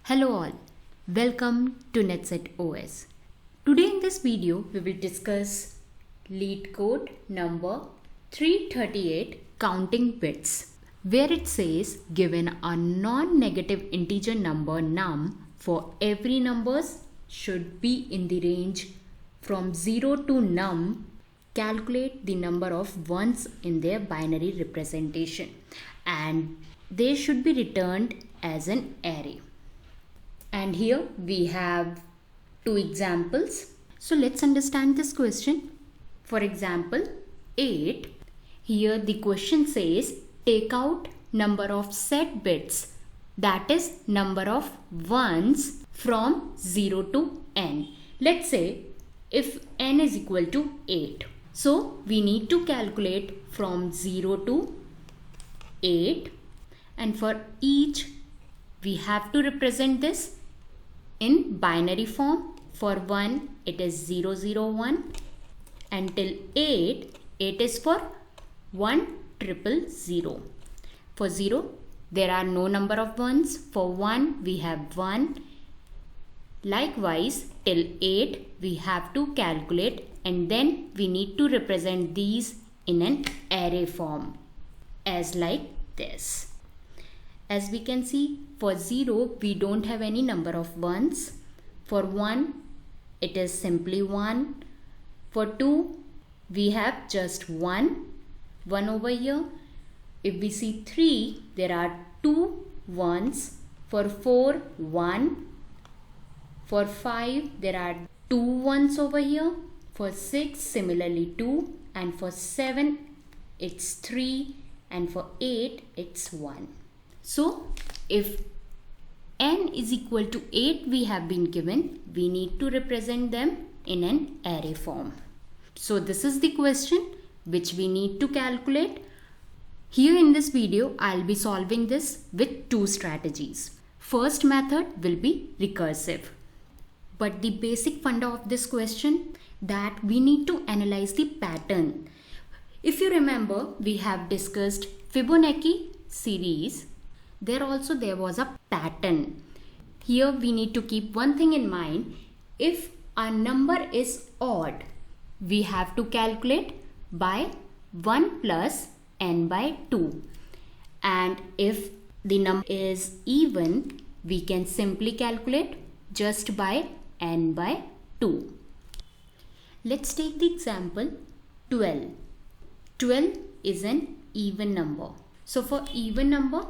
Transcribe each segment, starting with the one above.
Hello all, welcome to NetSet OS. Today in this video we will discuss LeetCode number 338 counting bits, where it says given a non-negative integer number num for every numbers should be in the range from 0 to num, calculate the number of ones in their binary representation and they should be returned as an array. And here we have two examples. So let's understand this question. For example, 8. Here the question says take out number of set bits, that is number of ones from 0 to n. Let's say if n is equal to 8. So we need to calculate from 0 to 8, and for each we have to represent this in binary form. For 1 it is 001, until 8 is for 1000. For 0 there are no number of ones. For 1 we have 1. Likewise till 8 we have to calculate, and then we need to represent these in an array form as like this. As we can see, for 0 we don't have any number of ones. For 1 it is simply 1. For 2 we have just 1 over here. If we see 3, there are 2 ones. For 4, 1. For 5 there are 2 ones over here. For 6 similarly 2, and for 7 it's 3, and for 8 it's 1. So if n is equal to 8 we have been given, we need to represent them in an array form. So this is the question which we need to calculate. Here in this video I'll be solving this with two strategies. First method will be recursive. But the basic funda of this question that we need to analyze the pattern. If you remember, we have discussed Fibonacci series. There was a pattern. Here we need to keep one thing in mind. If a number is odd, we have to calculate by 1 plus n by 2. And if the number is even, we can simply calculate just by n by 2. Let's take the example 12. 12 is an even number. So for even number,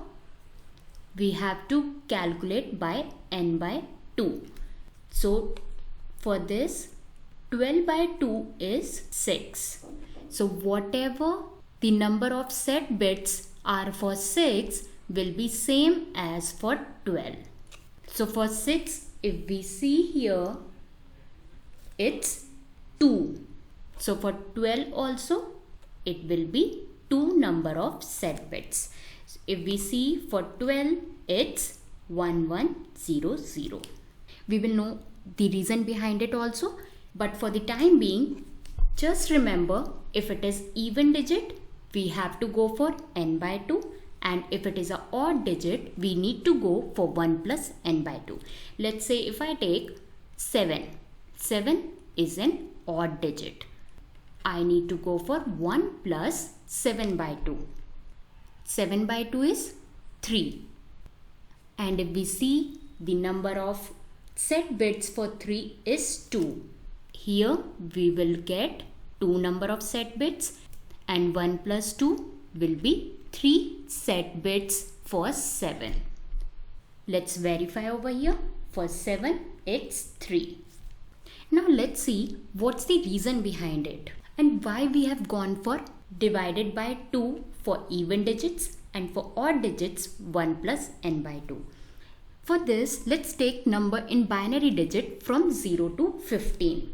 we have to calculate by n by 2. So for this, 12 by 2 is 6. So whatever the number of set bits are for 6 will be same as for 12. So for 6, if we see here, it's 2. So for 12 also, it will be 2 number of set bits. If we see for 12, it's 1100. We will know the reason behind it also, but for the time being, just remember if it is even digit, we have to go for n by 2, and if it is an odd digit, we need to go for 1 plus n by 2. Let's say if I take 7. 7 is an odd digit. I need to go for 1 plus 7 by 2. 7 by 2 is 3. And if we see, the number of set bits for 3 is 2. Here we will get 2 number of set bits, and 1 plus 2 will be 3 set bits for 7. Let's verify over here. For 7 it's 3. Now let's see what's the reason behind it and why we have gone for divided by 2 for even digits and for odd digits 1 plus n by 2. For this, let's take number in binary digit from 0 to 15.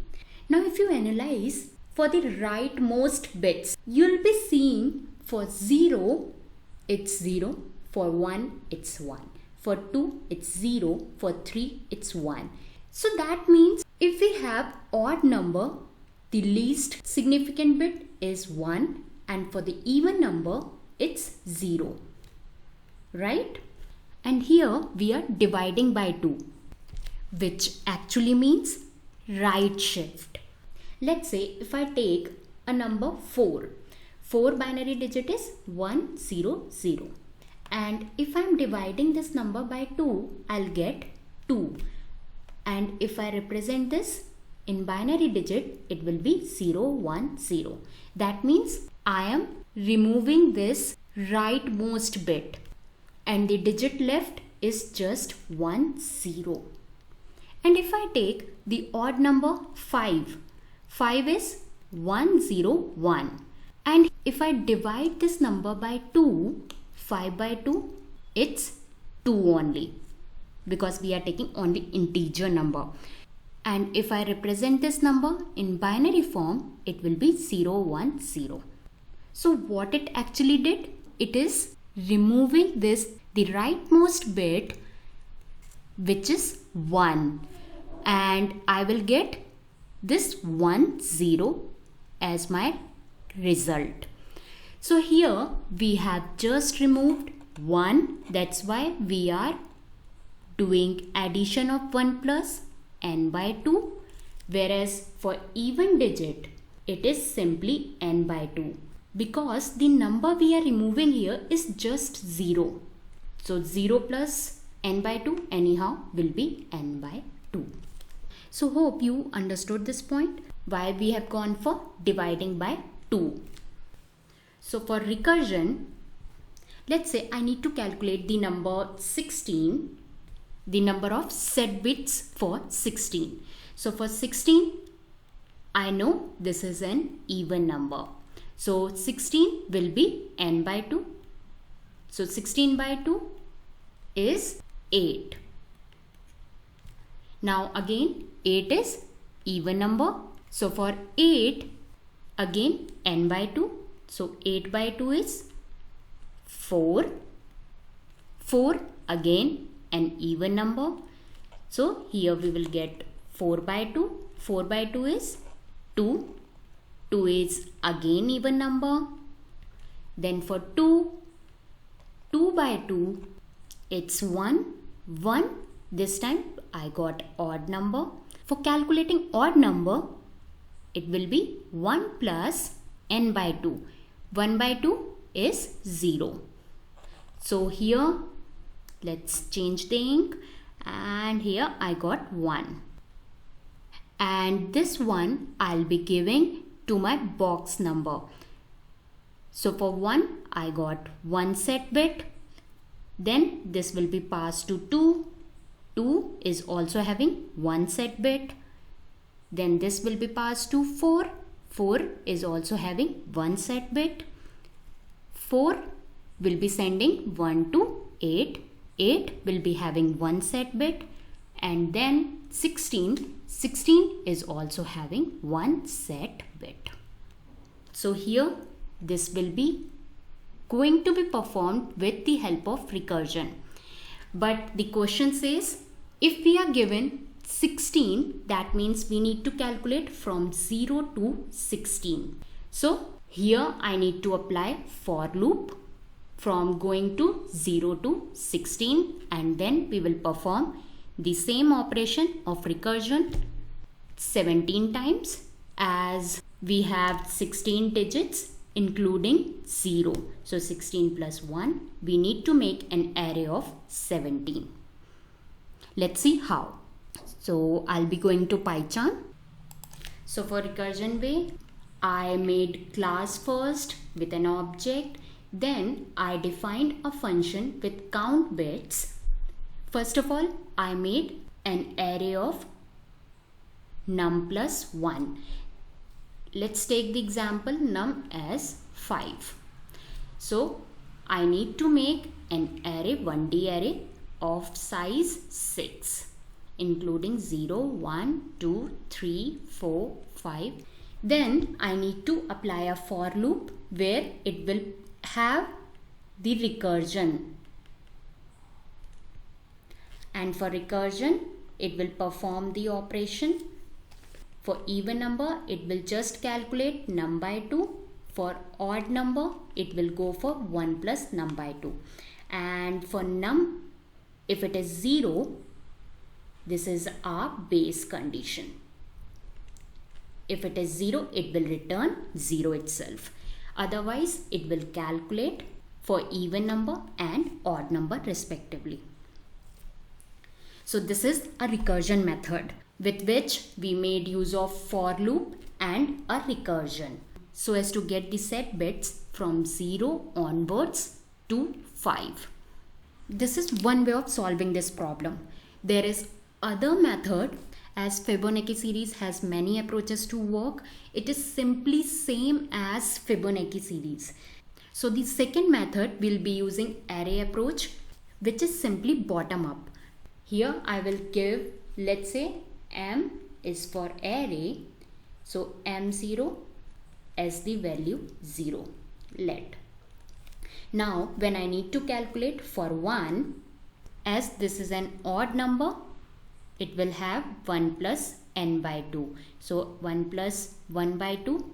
Now if you analyze for the rightmost bits, you'll be seeing for 0 it's 0, for 1 it's 1, for 2 it's 0, for 3 it's 1. So that means if we have odd number, the least significant bit is 1, and for the even number it's 0, right? and here we are dividing by 2, which actually means right shift. Let's say if I take a number 4 binary digit is 1 0 0, and if I am dividing this number by 2, I'll get 2, and if I represent this in binary digit, it will be 0 1 0. That means I am removing this rightmost bit, and the digit left is just 1 0. And if I take the odd number 5 is 1 0 1, and if I divide this number by 2, 5 by 2, it's 2 only, because we are taking only integer number. And if I represent this number in binary form, it will be 0 1 0. So what it actually did, it is removing the rightmost bit, which is 1, and I will get this 1 0 as my result. So here we have just removed 1, that's why we are doing addition of 1 plus n by 2, whereas for even digit it is simply n by 2, because the number we are removing here is just 0. So 0 plus n by 2 anyhow will be n by 2. So hope you understood this point, why we have gone for dividing by 2. So for recursion, let's say I need to calculate the number 16, the number of set bits for 16. So for 16, I know this is an even number. So 16 will be n by 2. So 16 by 2 is 8. Now again 8 is even number. So for 8, again n by 2. So 8 by 2 is 4. 4 again an even number. So here we will get 4 by 2. 4 by 2 is 2. 2 is again even number. Then for 2 by 2, it's 1. 1. This time I got odd number. For calculating odd number, it will be 1 plus n by 2. 1 by 2 is 0. So here let's change the ink, and here I got 1. And this one I'll be giving to my box number. So for 1, I got 1 set bit. Then this will be passed to 2. 2 is also having 1 set bit. Then this will be passed to 4. 4 is also having 1 set bit. 4 will be sending 1 to 8. 8 will be having 1 set bit. And then 16 is also having 1 set bit. So here this will be going to be performed with the help of recursion. But the question says, if we are given 16, that means we need to calculate from 0 to 16. So here I need to apply for loop from going to 0 to 16, and then we will perform the same operation of recursion 17 times, as we have 16 digits including 0. So 16 plus 1, we need to make an array of 17. Let's see how. So I'll be going to PyCharm. So for recursion way, I made class first with an object. Then I defined a function with count bits. First of all, I made an array of num plus 1. Let's take the example num as 5. So I need to make an array, 1D array of size 6, including 0, 1, 2, 3, 4, 5. Then I need to apply a for loop where it will have the recursion. And for recursion, it will perform the operation. For even number, it will just calculate num by 2. For odd number, it will go for 1 plus num by 2. And for num If it is 0, this is our base condition. If it is 0, it will return 0 itself. Otherwise, it will calculate for even number and odd number respectively. So this is a recursion method with which we made use of for loop and a recursion so as to get the set bits from 0 onwards to 5. This is one way of solving this problem. There is other method. As Fibonacci series has many approaches to work, it is simply same as Fibonacci series. So the second method will be using array approach, which is simply bottom up. Here I will give, let's say M is for array, so M0 as the value 0, let. Now when I need to calculate for 1, as this is an odd number, it will have 1 plus n by 2. So 1 plus 1 by 2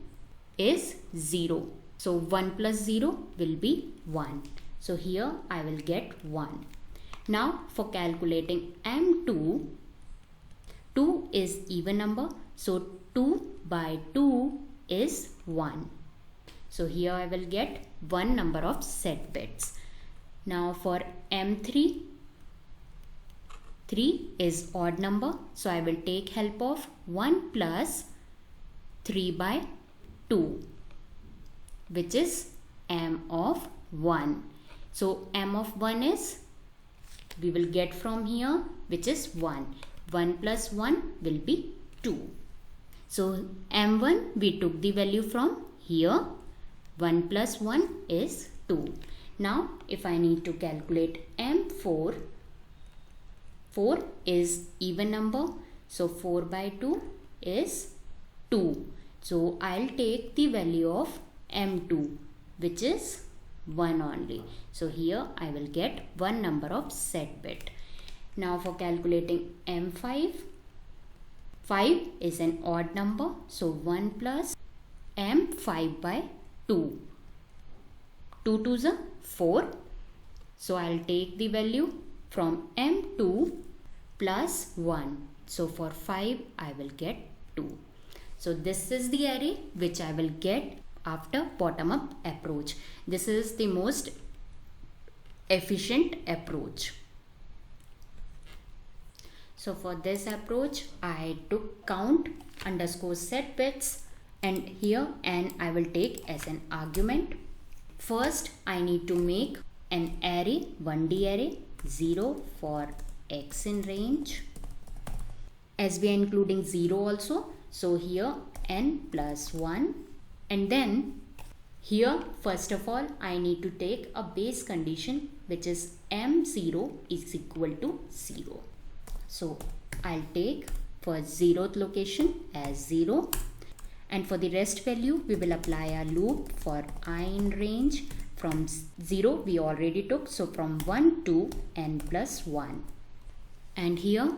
is 0. So 1 plus 0 will be 1. So here I will get 1. Now for calculating M2, 2 is even number. So 2 by 2 is 1. So here I will get 1 number of set bits. Now for M3, 3 is odd number, so I will take help of 1 plus 3 by 2, which is M of 1. So M of 1 is, we will get from here, which is 1. 1 plus 1 will be 2. So M1 we took the value from here. 1 plus 1 is 2. Now if I need to calculate M4, 4 is even number, so 4 by 2 is 2. So I'll take the value of M2, which is 1 only. So here I will get 1 number of set bit. Now for calculating M5, 5 is an odd number, so 1 plus M5 by 2. 2 to the 4. So I'll take the value from M2 plus 1. So for 5 I will get 2. So this is the array which I will get after bottom up approach. This is the most efficient approach. So for this approach I took count underscore set bits, and here n I will take as an argument. First I need to make an array, 1D array, 0 for x in range, as we are including 0 also, so here n plus 1, and then here first of all I need to take a base condition, which is m0 is equal to 0. So I'll take for 0th location as 0, and for the rest value we will apply a loop for I in range. From 0 we already took, so from 1 to n plus 1. And here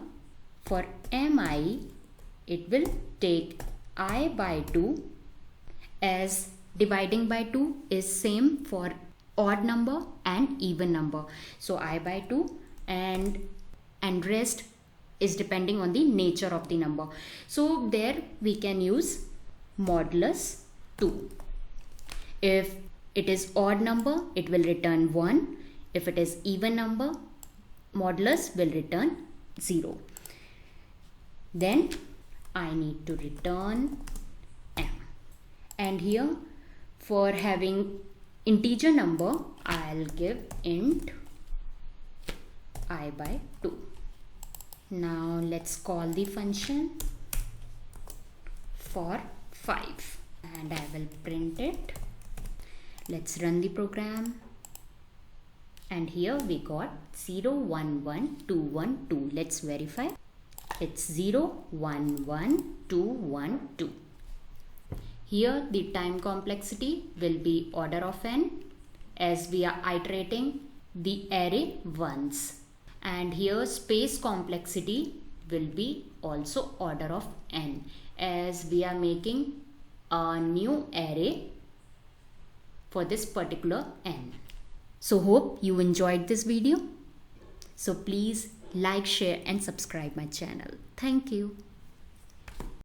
for mi it will take I by 2, as dividing by 2 is same for odd number and even number. So I by 2 and rest is depending on the nature of the number. So there we can use modulus 2. If it is odd number it will return 1. If it is even number, modulus will return 0. Then I need to return m, and here for having integer number I'll give int I by 2. Now let's call the function for 5 and I will print it. Let's run the program, and here we got 0 1 1 2 1 2. Let's verify. It's 0 1 1 2 1 2. Here the time complexity will be order of n, as we are iterating the array once, and here space complexity will be also order of n, as we are making a new array for this particular n. So hope you enjoyed this video. So please like, share and subscribe my channel. Thank you.